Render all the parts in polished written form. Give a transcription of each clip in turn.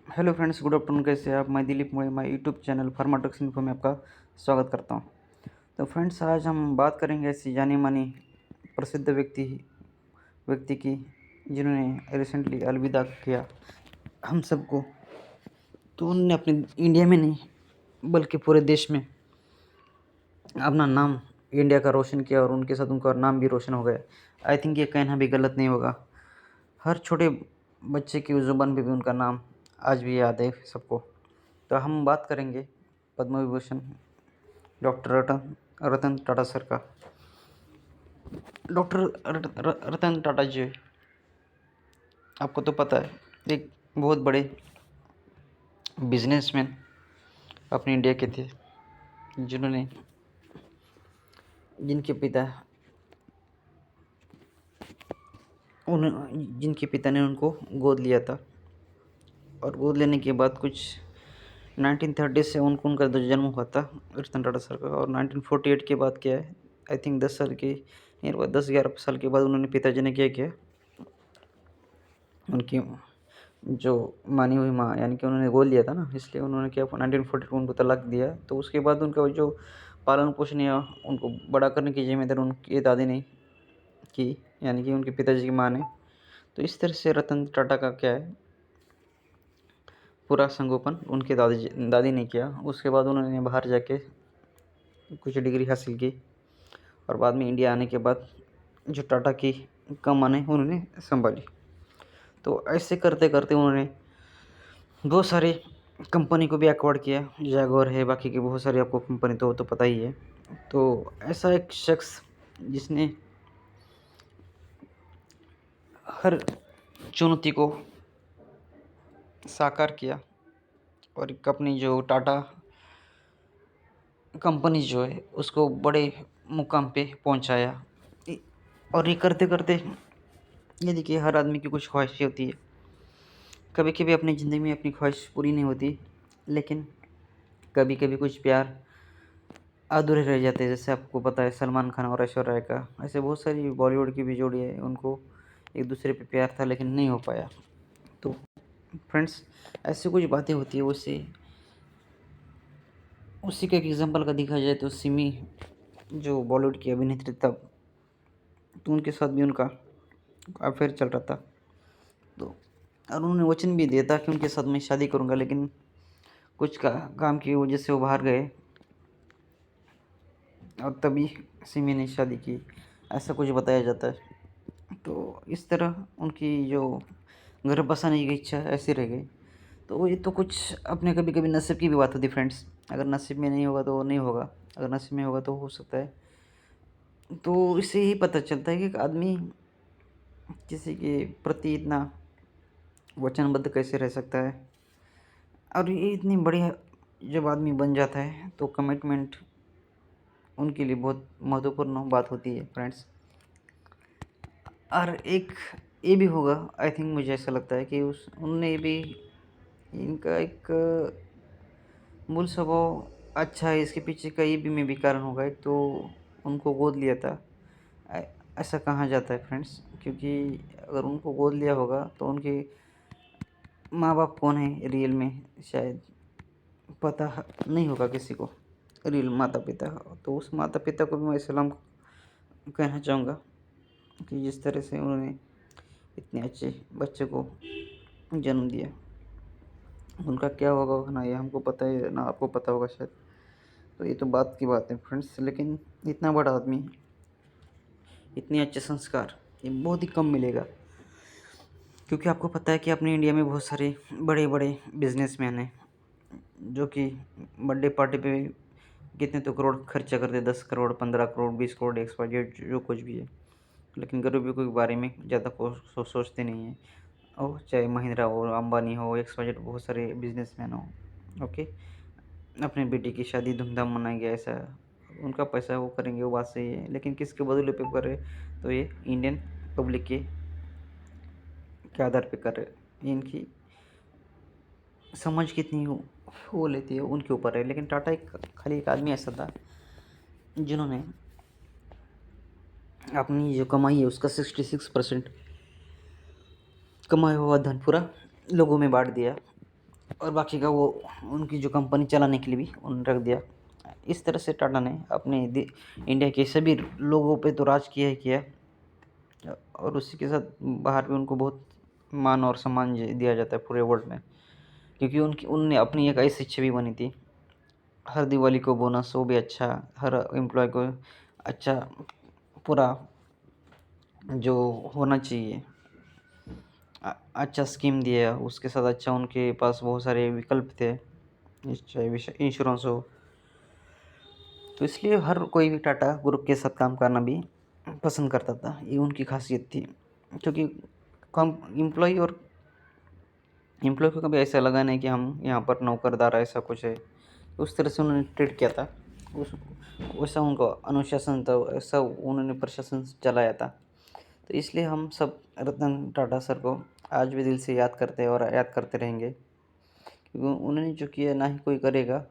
Hello friends, good afternoon. कैसे हैं आप? मैं दिलीप मोड़े, माय यूट्यूब चैनल फार्माट्रिक्स इन्फो में आपका स्वागत करता हूं। तो फ्रेंड्स, आज हम बात करेंगे ऐसी जानी मानी प्रसिद्ध व्यक्ति की जिन्होंने रिसेंटली अलविदा किया हम सबको। तो उन्होंने अपने इंडिया में नहीं बल्कि पूरे देश में अपना नाम इंडिया का रोशन किया और उनके साथ उनका नाम भी रोशन हो गया। आई थिंक ये कहना भी गलत नहीं होगा। हर छोटे बच्चे की ज़ुबान पे भी उनका नाम आज भी याद है सबको। तो हम बात करेंगे पद्म विभूषण डॉक्टर रतन टाटा सर का। डॉक्टर रतन टाटा जी, आपको तो पता है, एक बहुत बड़े बिजनेसमैन अपने इंडिया के थे, जिन्होंने जिनके पिता जिनके पिता ने उनको गोद लिया था और गोद लेने के बाद कुछ 1930 से उनका जन्म हुआ था रतन टाटा सर का। और 1948 के बाद क्या है, आई थिंक 10 साल के नियर बाय 10-11 साल के बाद उन्होंने पिताजी ने क्या किया, उनकी जो मानी हुई माँ यानी कि उन्होंने गोद लिया था ना, इसलिए उन्होंने क्या 1942 को उनको तलाक दिया। तो उसके बाद उनका जो पालन पोषण या उनको बड़ा करने की जिम्मेदारी उनकी दादी ने की, यानी कि उनके पिताजी की माँ ने। तो इस तरह से रतन टाटा का क्या है, पूरा संगोपन उनके दादी ने किया। उसके बाद उन्होंने बाहर जाके कुछ डिग्री हासिल की और बाद में इंडिया आने के बाद जो टाटा की कमाने उन्होंने संभाली। तो ऐसे करते करते उन्होंने बहुत सारी कंपनी को भी एक्वायर्ड किया। जैगुआर है, बाकी की बहुत सारी आपको कंपनी तो पता ही है। तो ऐसा एक शख्स जिसने हर चुनौती को साकार किया और एक अपनी जो टाटा कंपनी जो है उसको बड़े मुकाम पे पहुंचाया। और ये करते करते ये देखिए, हर आदमी की कुछ ख्वाहिशें होती है। कभी कभी अपनी ज़िंदगी में अपनी ख्वाहिश पूरी नहीं होती, लेकिन कभी कभी कुछ प्यार अधूरे रह जाते हैं। जैसे आपको पता है सलमान खान और ऐश्वर्या राय का, ऐसे बहुत सारी बॉलीवुड की भी जोड़ी है, उनको एक दूसरे पे प्यार था लेकिन नहीं हो पाया। तो फ्रेंड्स, ऐसी कुछ बातें होती है। उसी का एक एग्जांपल का देखा जाए तो सिमी, जो बॉलीवुड की अभिनेत्री तब, तो उनके साथ भी उनका अफेयर चल रहा था। तो और उन्होंने वचन भी दिया था कि उनके साथ मैं शादी करूंगा, लेकिन कुछ काम की वजह से वो बाहर गए और तभी सिमी ने शादी की, ऐसा कुछ बताया जाता है। तो इस तरह उनकी जो घर बसाने की इच्छा ऐसी रह गई। तो ये तो कुछ अपने कभी कभी नसीब की भी बात होती है फ्रेंड्स। अगर नसीब में नहीं होगा तो नहीं होगा, अगर नसीब में होगा तो हो सकता है। तो इससे ही पता चलता है कि एक आदमी किसी के प्रति इतना वचनबद्ध कैसे रह सकता है। और ये इतनी बढ़िया जब आदमी बन जाता है तो कमिटमेंट उनके लिए बहुत महत्वपूर्ण बात होती है फ्रेंड्स। और एक ये भी होगा, आई थिंक मुझे ऐसा लगता है कि उनने भी इनका एक मूल स्वभाव अच्छा है। इसके पीछे का ये भी में भी कारण होगा। एक तो उनको गोद लिया था, ऐ- ऐसा कहा जाता है फ्रेंड्स, क्योंकि अगर उनको गोद लिया होगा तो उनके माँ बाप कौन है रियल में शायद पता नहीं होगा किसी को, रियल माता पिता। तो उस माता पिता को भी मैं सलाम कहना चाहूँगा कि जिस तरह से उन्होंने इतने अच्छे बच्चे को जन्म दिया। उनका क्या होगा ना, ये हमको पता है ना आपको पता होगा शायद। तो ये तो बात की बात है फ्रेंड्स, लेकिन इतना बड़ा आदमी, इतने अच्छे संस्कार, ये बहुत ही कम मिलेगा। क्योंकि आपको पता है कि अपने इंडिया में बहुत सारे बड़े बड़े बिजनेसमैन हैं जो कि बर्थडे पार्टी पे कितने तो करोड़ खर्चा करते, 10 करोड़, 15 करोड़, 20 करोड़, XYZ जो कुछ भी है, लेकिन गरीबों के बारे में ज़्यादा सोचते नहीं हैं। और चाहे महिंद्रा हो, अंबानी हो, XYZ बहुत सारे बिजनेसमैन हो, ओके, अपने बेटी की शादी धूमधाम मनाएंगे, ऐसा उनका पैसा वो करेंगे, वो बात सही है। लेकिन किसके बदले पे कर रहे, तो ये इंडियन पब्लिक के आधार पे कर रहे। इनकी समझ कितनी वो लेती है उनके ऊपर है। लेकिन टाटा एक खाली एक आदमी ऐसा था जिन्होंने अपनी जो कमाई है उसका 66% कमाया हुआ धन पूरा लोगों में बांट दिया। और बाकी का वो उनकी जो कंपनी चलाने के लिए भी उन्होंने रख दिया। इस तरह से टाटा ने अपने इंडिया के सभी लोगों पे तो राज किया ही किया, और उसी के साथ बाहर भी उनको बहुत मान और सम्मान दिया जाता है पूरे वर्ल्ड में, क्योंकि उनकी उनने अपनी एक ऐसी छवि बनी थी। हर दिवाली को बोनस, वो भी अच्छा, हर एम्प्लॉय को अच्छा पूरा जो होना चाहिए अच्छा स्कीम दिया, उसके साथ अच्छा उनके पास बहुत सारे विकल्प थे, चाहे इंश्योरेंस हो। तो इसलिए हर कोई भी टाटा ग्रुप के साथ काम करना भी पसंद करता था, ये उनकी खासियत थी। क्योंकि कम एम्प्लॉय को कभी ऐसा लगा नहीं कि हम यहाँ पर नौकरदार ऐसा कुछ है, उस तरह से उन्होंने ट्रीट किया था। उस वैसा उनका अनुशासन था, ऐसा उन्होंने प्रशासन चलाया था। तो इसलिए हम सब रतन टाटा सर को आज भी दिल से याद करते हैं और याद करते रहेंगे, क्योंकि उन्होंने जो किया ना ही कोई करेगा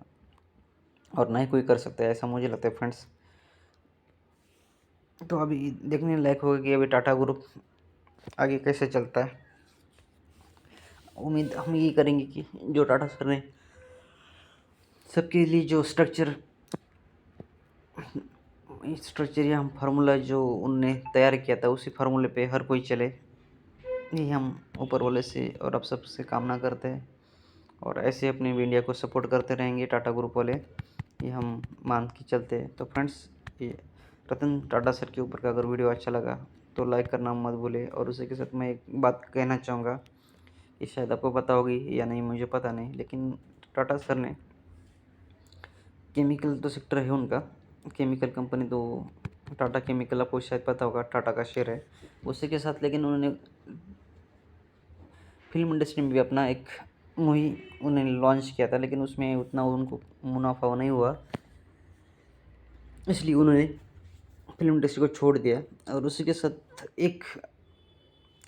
और ना ही कोई कर सकता है, ऐसा मुझे लगता है फ्रेंड्स। तो अभी देखने लायक होगा कि अभी टाटा ग्रुप आगे कैसे चलता है। उम्मीद हम यही करेंगे कि जो टाटा सर ने सबके लिए जो स्ट्रक्चर या फार्मूला जो उनने तैयार किया था, उसी फार्मूले पे हर कोई चले, यही हम ऊपर वाले से और आप सबसे कामना करते हैं। और ऐसे अपने इंडिया को सपोर्ट करते रहेंगे टाटा ग्रुप वाले, ये हम मान के चलते हैं। तो फ्रेंड्स, ये रतन टाटा सर के ऊपर का अगर वीडियो अच्छा लगा तो लाइक करना मत भूले। और उसी के साथ मैं एक बात कहना चाहूँगा कि शायद आपको पता होगी या नहीं, मुझे पता नहीं, लेकिन टाटा सर ने केमिकल तो सेक्टर है उनका, केमिकल कंपनी तो टाटा केमिकल, आपको शायद पता होगा, टाटा का शेयर है। उसी के साथ लेकिन उन्होंने फिल्म इंडस्ट्री में भी अपना एक मूवी उन्होंने लॉन्च किया था, लेकिन उसमें उतना उनको मुनाफा नहीं हुआ, इसलिए उन्होंने फिल्म इंडस्ट्री को छोड़ दिया। और उसी के साथ एक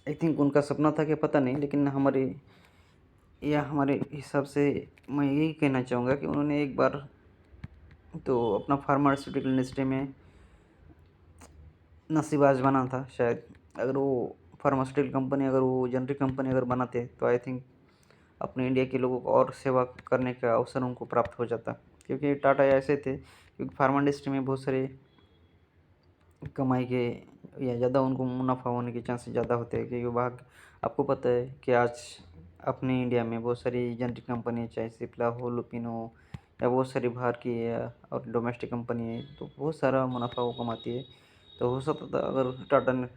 आई थिंक उनका सपना था कि पता नहीं, लेकिन हमारे हिसाब से मैं यही कहना चाहूँगा कि उन्होंने एक बार तो अपना फार्मास्यूटिकल इंडस्ट्री में नसीब आजमाना था शायद। अगर वो फार्मास्यूटिकल कंपनी, अगर वो जनरिक कंपनी अगर बनाते तो आई थिंक अपने इंडिया के लोगों को और सेवा करने का अवसर उनको प्राप्त हो जाता। क्योंकि टाटा ऐसे थे, क्योंकि फार्मा इंडस्ट्री में बहुत सारे कमाई के या ज़्यादा उनको मुनाफा होने के चांसेस ज़्यादा होते हैं, क्योंकि वहाँ आपको पता है कि आज अपने इंडिया में बहुत सारी जनरिक कंपनी है, चाहे सिप्ला हो, लुपिन हो, या बहुत सारी बाहर की है और डोमेस्टिक कंपनी है, तो बहुत सारा मुनाफा वो कमाती है। तो हो सकता था अगर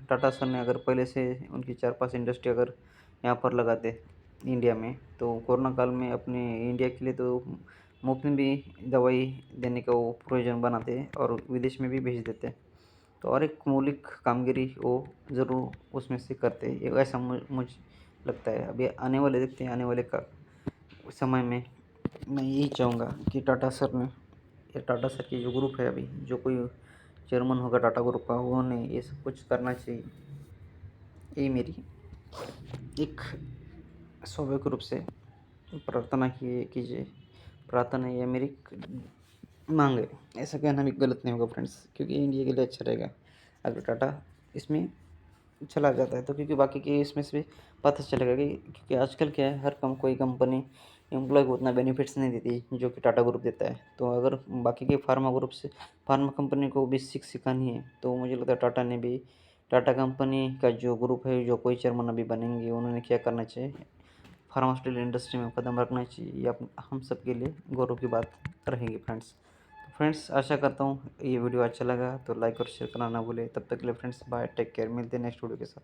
टाटा सर ने अगर पहले से उनकी 4-5 इंडस्ट्री अगर यहाँ पर लगाते इंडिया में, तो कोरोना काल में अपने इंडिया के लिए तो मुफ्त में भी दवाई देने का वो प्रोविज़न बनाते और विदेश में भी भेज देते। तो और एक मौलिक कामगिरी वो ज़रूर उसमें से करते हैं, ये ऐसा मुझे लगता है। अभी आने वाले देखते हैं, आने वाले का समय में मैं यही चाहूँगा कि टाटा सर ने, या टाटा सर की जो ग्रुप है, अभी जो कोई चेयरमैन होगा टाटा ग्रुप का, उन्होंने ये सब कुछ करना चाहिए। यही मेरी एक स्वाभाविक रूप से प्रार्थना कीजिए, प्रार्थना या मेरी मांग है, ऐसा कहना भी गलत नहीं होगा फ्रेंड्स, क्योंकि इंडिया के लिए अच्छा रहेगा अगर टाटा इसमें चला जाता है। तो क्योंकि बाकी के इसमें से भी पता चलेगा कि, क्योंकि आजकल क्या है, हर कोई कंपनी एम्प्लॉय को उतना बेनिफिट्स नहीं देती जो कि टाटा ग्रुप देता है। तो अगर बाकी के फार्मा कंपनी को भी सिखानी है, तो मुझे लगता है टाटा ने भी, टाटा कंपनी का जो ग्रुप है, जो कोई चेयरमैन अभी बनेंगे, उन्होंने क्या करना चाहिए, फार्मास्यूटिकल इंडस्ट्री में कदम रखना चाहिए। ये हम सब के लिए गौरव की बात रहेगी फ्रेंड्स। तो फ्रेंड्स, आशा करता हूँ ये वीडियो अच्छा लगा तो लाइक और शेयर करना ना भूले। तब तक के लिए फ्रेंड्स, बाय, टेक केयर, मिलते हैं नेक्स्ट वीडियो के साथ।